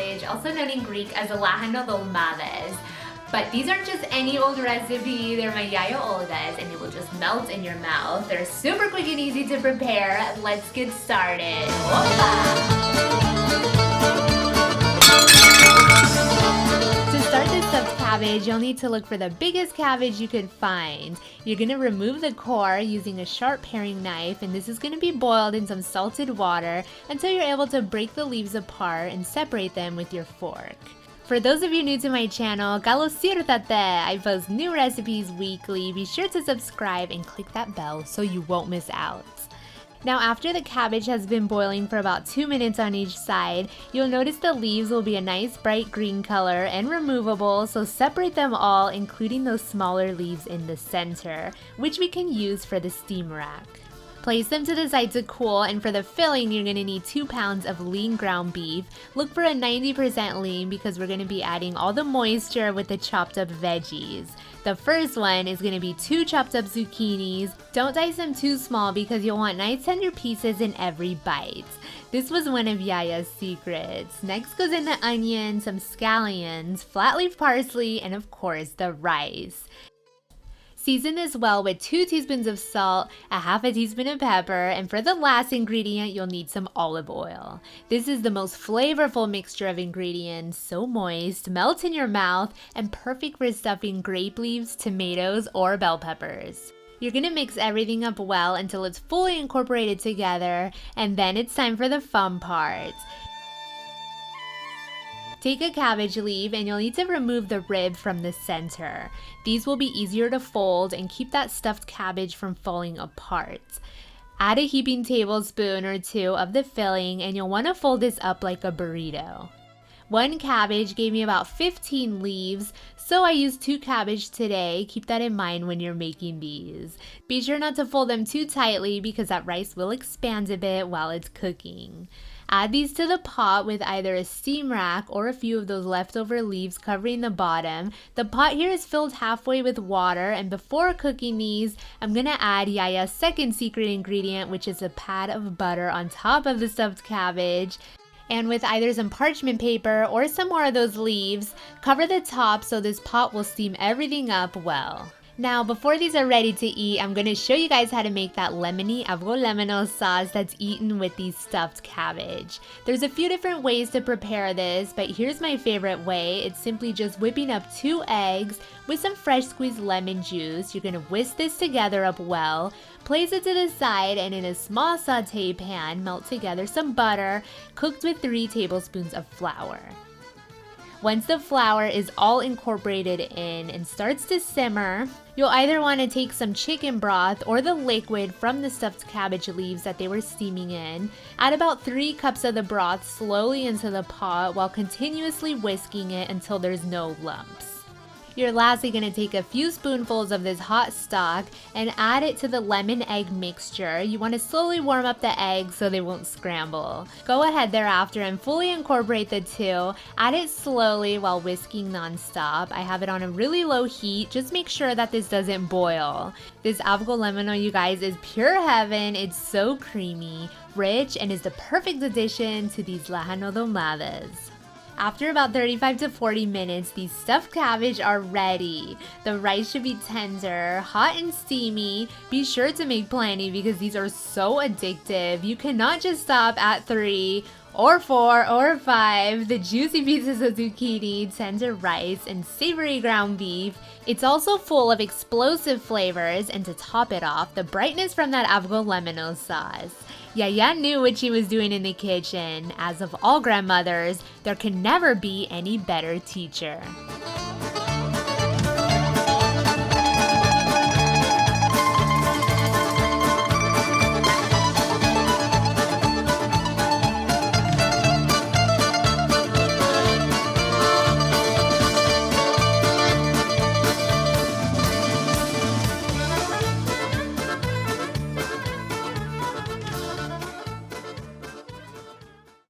cabbage, also known in Greek as Lahano Dolmades. But these aren't just any old recipe, they're my Yiayia Olga's, and they will just melt in your mouth. They're super quick and easy to prepare. Let's get started. To start this stuffed cabbage, you'll need to look for the biggest cabbage you could find. You're gonna remove the core using a sharp paring knife, and this is gonna be boiled in some salted water until you're able to break the leaves apart and separate them with your fork. For those of you new to my channel, galosirtate! I post new recipes weekly. Be sure to subscribe and click that bell so you won't miss out. Now after the cabbage has been boiling for about 2 minutes on each side, you'll notice the leaves will be a nice bright green color and removable, so separate them all, including those smaller leaves in the center, which we can use for the steam rack. Place them to the side to cool, and for the filling, you're gonna need 2 pounds of lean ground beef. Look for a 90% lean because we're gonna be adding all the moisture with the chopped up veggies. The first one is gonna be 2 chopped up zucchinis. Don't dice them too small because you'll want nice tender pieces in every bite. This was one of Yiayia's secrets. Next goes in the onion, some scallions, flat leaf parsley, and of course the rice. Season this well with 2 teaspoons of salt, a half a teaspoon of pepper, and for the last ingredient, you'll need some olive oil. This is the most flavorful mixture of ingredients, so moist, melts in your mouth, and perfect for stuffing grape leaves, tomatoes, or bell peppers. You're gonna mix everything up well until it's fully incorporated together, and then it's time for the fun part. Take a cabbage leaf and you'll need to remove the rib from the center. These will be easier to fold and keep that stuffed cabbage from falling apart. Add a heaping tablespoon or 2 of the filling and you'll want to fold this up like a burrito. 1 cabbage gave me about 15 leaves, so I used 2 cabbage today. Keep that in mind when you're making these. Be sure not to fold them too tightly because that rice will expand a bit while it's cooking. Add these to the pot with either a steam rack or a few of those leftover leaves covering the bottom. The pot here is filled halfway with water, and before cooking these, I'm gonna add Yiayia's second secret ingredient, which is a pat of butter on top of the stuffed cabbage. And with either some parchment paper or some more of those leaves, cover the top so this pot will steam everything up well. Now, before these are ready to eat, I'm going to show you guys how to make that lemony Avgolemono sauce that's eaten with these stuffed cabbage. There's a few different ways to prepare this, but here's my favorite way. It's simply just whipping up 2 eggs with some fresh squeezed lemon juice. You're going to whisk this together up well, place it to the side, and in a small saute pan, melt together some butter cooked with 3 tablespoons of flour. Once the flour is all incorporated in and starts to simmer, you'll either want to take some chicken broth or the liquid from the stuffed cabbage leaves that they were steaming in. Add about 3 cups of the broth slowly into the pot while continuously whisking it until there's no lumps. You're lastly going to take a few spoonfuls of this hot stock and add it to the lemon egg mixture. You want to slowly warm up the eggs so they won't scramble. Go ahead thereafter and fully incorporate the 2. Add it slowly while whisking non-stop. I have it on a really low heat. Just make sure that this doesn't boil. This Avgolemono, you guys, is pure heaven. It's so creamy, rich, and is the perfect addition to these Lahano Dolmades. After about 35 to 40 minutes, these stuffed cabbage are ready. The rice should be tender, hot and steamy. Be sure to make plenty because these are so addictive. You cannot just stop at 3 or 4 or 5. The juicy pieces of zucchini, tender rice, and savory ground beef. It's also full of explosive flavors, and to top it off, the brightness from that Avgolemono sauce. Yiayia knew what she was doing in the kitchen. As of all grandmothers, there can never be any better teacher.